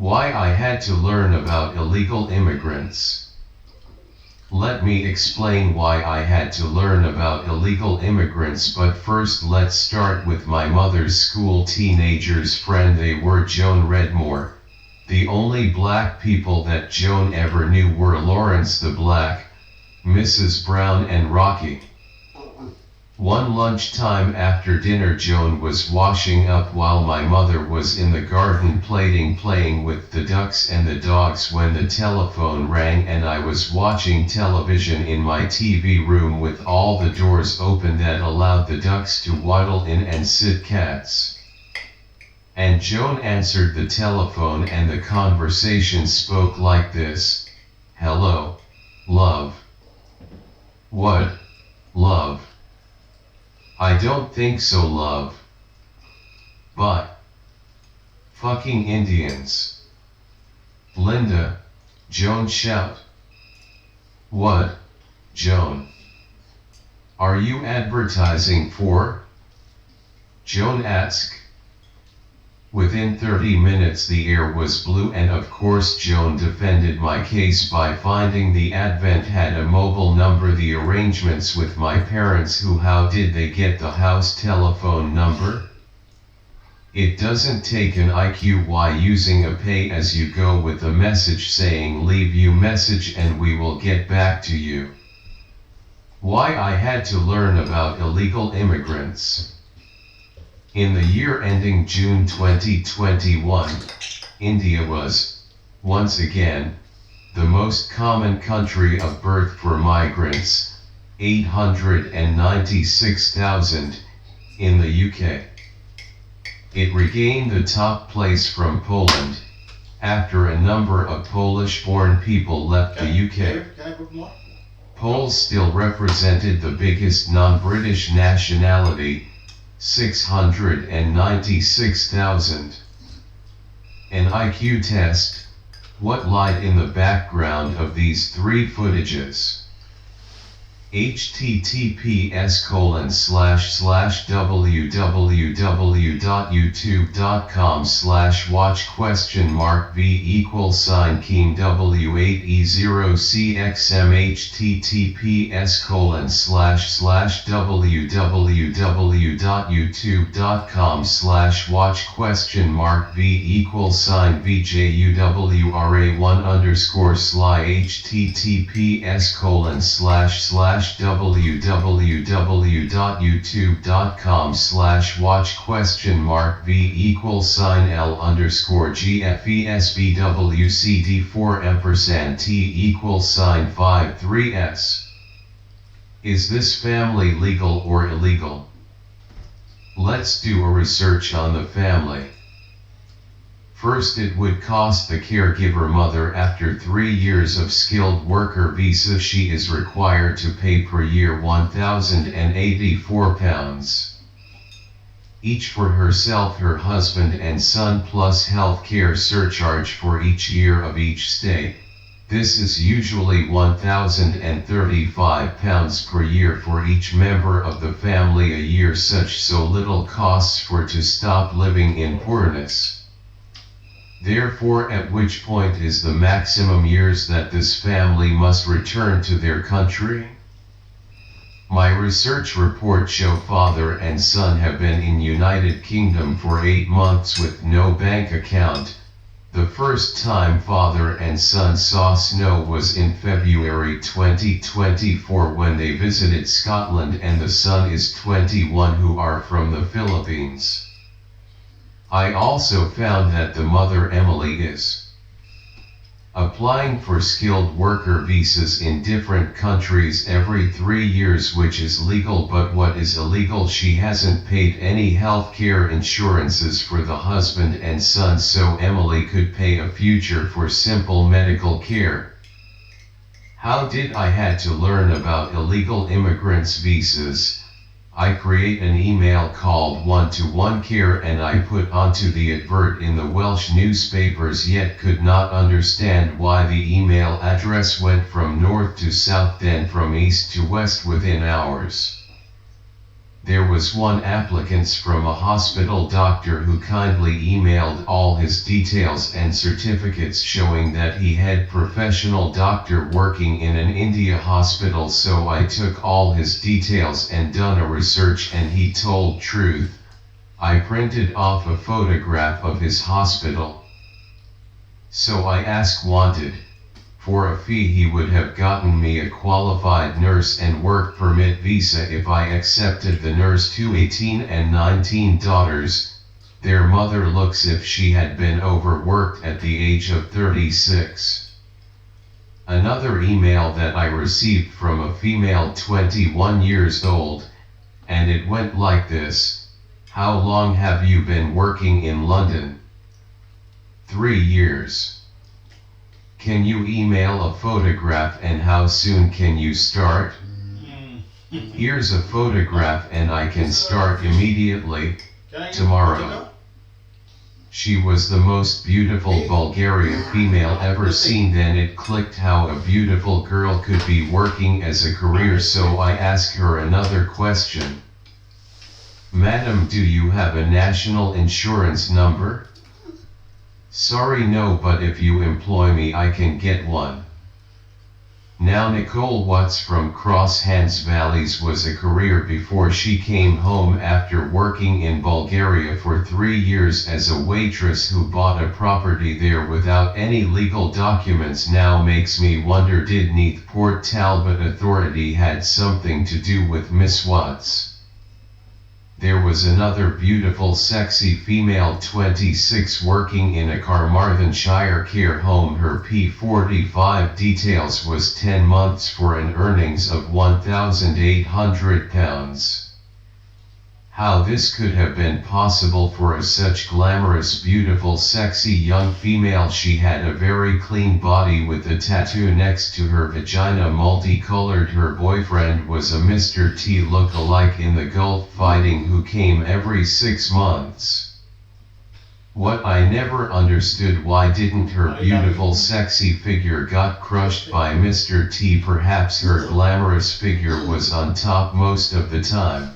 Why I had to learn about illegal immigrants. Let me explain why I had to learn about illegal immigrants, but first let's start with my mother's school teenagers friend. They were Joan Redmore. The only black people that Joan ever knew were Lawrence the Black, Mrs. Brown and Rocky. One lunchtime after dinner, Joan was washing up while my mother was in the garden playing with the ducks and the dogs when the telephone rang, and I was watching television in my TV room with all the doors open that allowed the ducks to waddle in and sit cats. And Joan answered the telephone, and the conversation spoke like this: "Hello, love." "What, love?" "I don't think so, love." "But fucking Indians." "Linda," Joan shout. "What, Joan? Are you advertising for?" Joan asked. Within 30 minutes the air was blue, and of course Joan defended my case by finding the Advent had a mobile number. The arrangements with my parents, how did they get the house telephone number? It doesn't take an IQ using a pay-as-you-go with a message saying "leave you message and we will get back to you." Why I had to learn about illegal immigrants. In the year ending June 2021, India was, once again, the most common country of birth for migrants, 896,000, in the UK. It regained the top place from Poland, after a number of Polish-born people left the UK. Poles still represented the biggest non-British nationality, 696,000. An IQ test: what lied in the background of these three footages? https://www.youtube.com/watch?v=keem w8e0cxm https://www.youtube.com/watch?v=vra1_sly www.youtube.com/watch?v=l_gfesbwcd4 $t=53s. Is this family legal or illegal? Let's do a research on the family. First, it would cost the caregiver mother, after 3 years of skilled worker visa, she is required to pay per year £1,084, each for herself, her husband and son, plus health care surcharge for each year of each stay. This is usually £1,035 per year for each member of the family a year. So little costs for to stop living in poorness. Therefore, at which point is the maximum years that this family must return to their country? My research report show father and son have been in United Kingdom for 8 months with no bank account. The first time father and son saw snow was in February 2024 when they visited Scotland, and the son is 21, who are from the Philippines. I also found that the mother, Emily, is applying for skilled worker visas in different countries every 3 years, which is legal, but what is illegal, she hasn't paid any health care insurances for the husband and son, so Emily could pay a future for simple medical care. How did I had to learn about illegal immigrants' visas? I create an email called One-to-One Care, and I put onto the advert in the Welsh newspapers, yet could not understand why the email address went from north to south, then from east to west within hours. There was one applicant from a hospital doctor who kindly emailed all his details and certificates showing that he had professional doctor working in an India hospital, so I took all his details and done a research, and he told truth. I printed off a photograph of his hospital. So I asked wanted. For a fee he would have gotten me a qualified nurse and work permit visa if I accepted the nurse. 2 18 and 19 daughters, their mother looks if she had been overworked at the age of 36. Another email that I received from a female 21 years old, and it went like this: how long have you been working in London? 3 years. Can you email a photograph, and how soon can you start? Here's a photograph and I can start immediately, tomorrow. She was the most beautiful Bulgarian female ever seen. Then it clicked how a beautiful girl could be working as a career, so I asked her another question. Madam, do you have a national insurance number? Sorry, no, but if you employ me I can get one. Now Nicole Watts from Cross Hands Valleys was a career before she came home after working in Bulgaria for 3 years as a waitress who bought a property there without any legal documents. Now makes me wonder, did Neath Port Talbot Authority had something to do with Miss Watts? There was another beautiful sexy female 26 working in a Carmarthenshire care home. Her P45 details was 10 months for an earnings of £1,800. How this could have been possible for a such glamorous, beautiful, sexy young female. She had a very clean body with a tattoo next to her vagina, multicolored. Her boyfriend was a Mr. T look-alike in the Gulf fighting who came every 6 months. What I never understood, why didn't her beautiful sexy figure got crushed by Mr. T? Perhaps her glamorous figure was on top most of the time.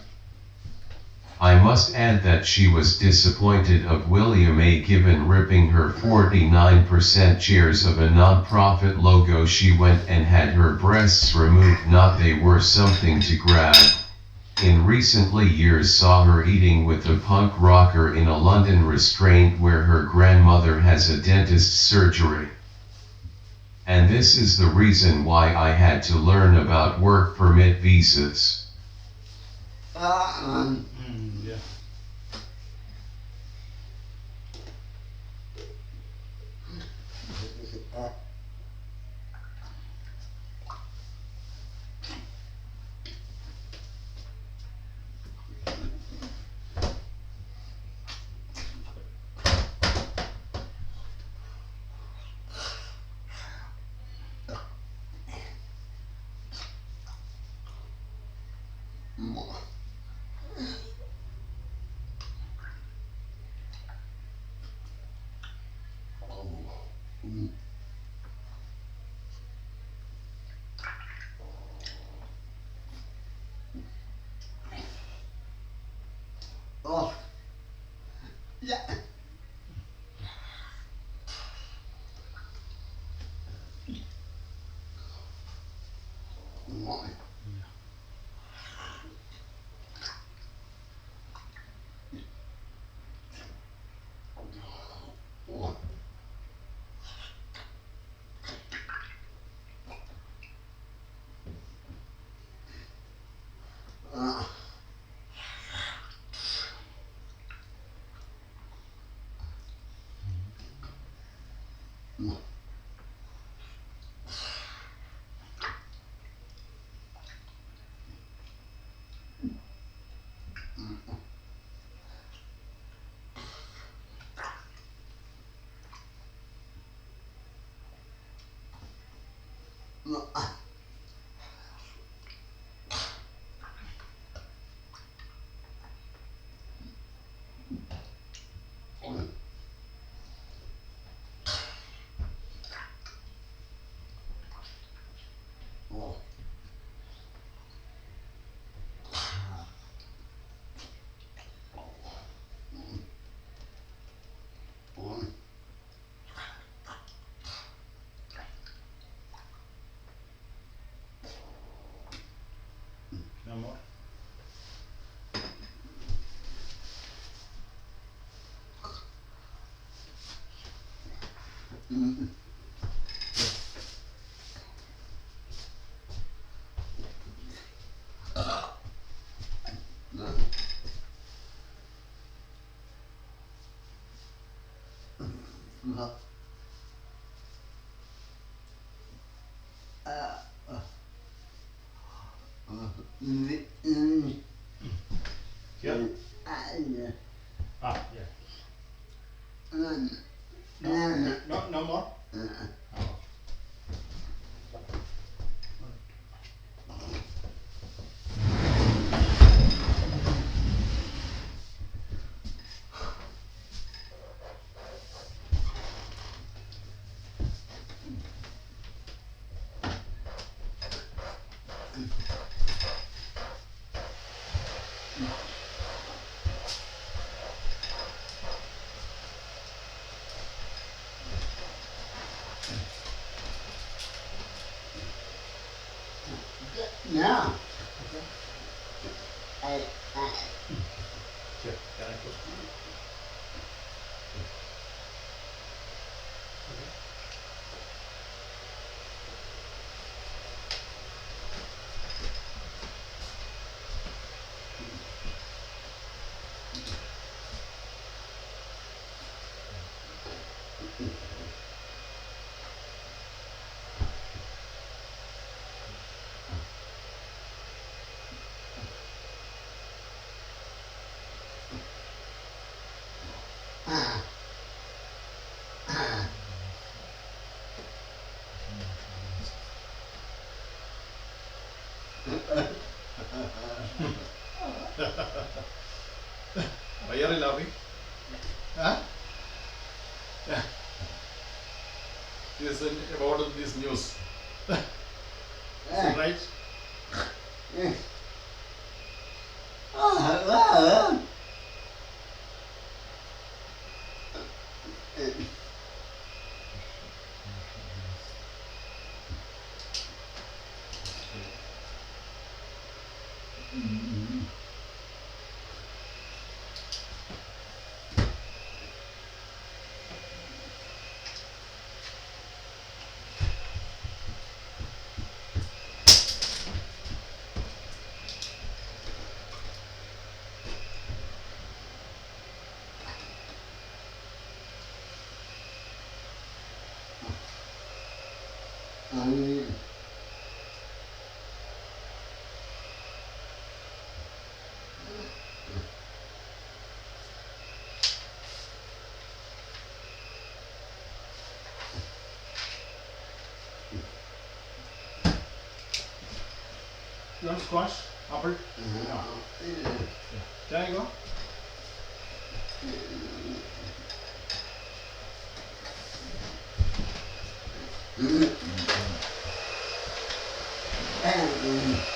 I must add that she was disappointed of William A. Given ripping her 49% shares of a non-profit logo. She went and had her breasts removed, not they were something to grab. In recently years saw her eating with a punk rocker in a London restraint where her grandmother has a dentist surgery. And this is the reason why I had to learn about work permit visas. Yeah. Oh, yeah. Here? Ah, yeah. No, no more? Oh. No. Okay. I, Here, can I push? Okay. Why are you laughing? Huh? Yeah. This is about this news. Is it right? You want squash? Apple? No. Can I go? Mm-hmm.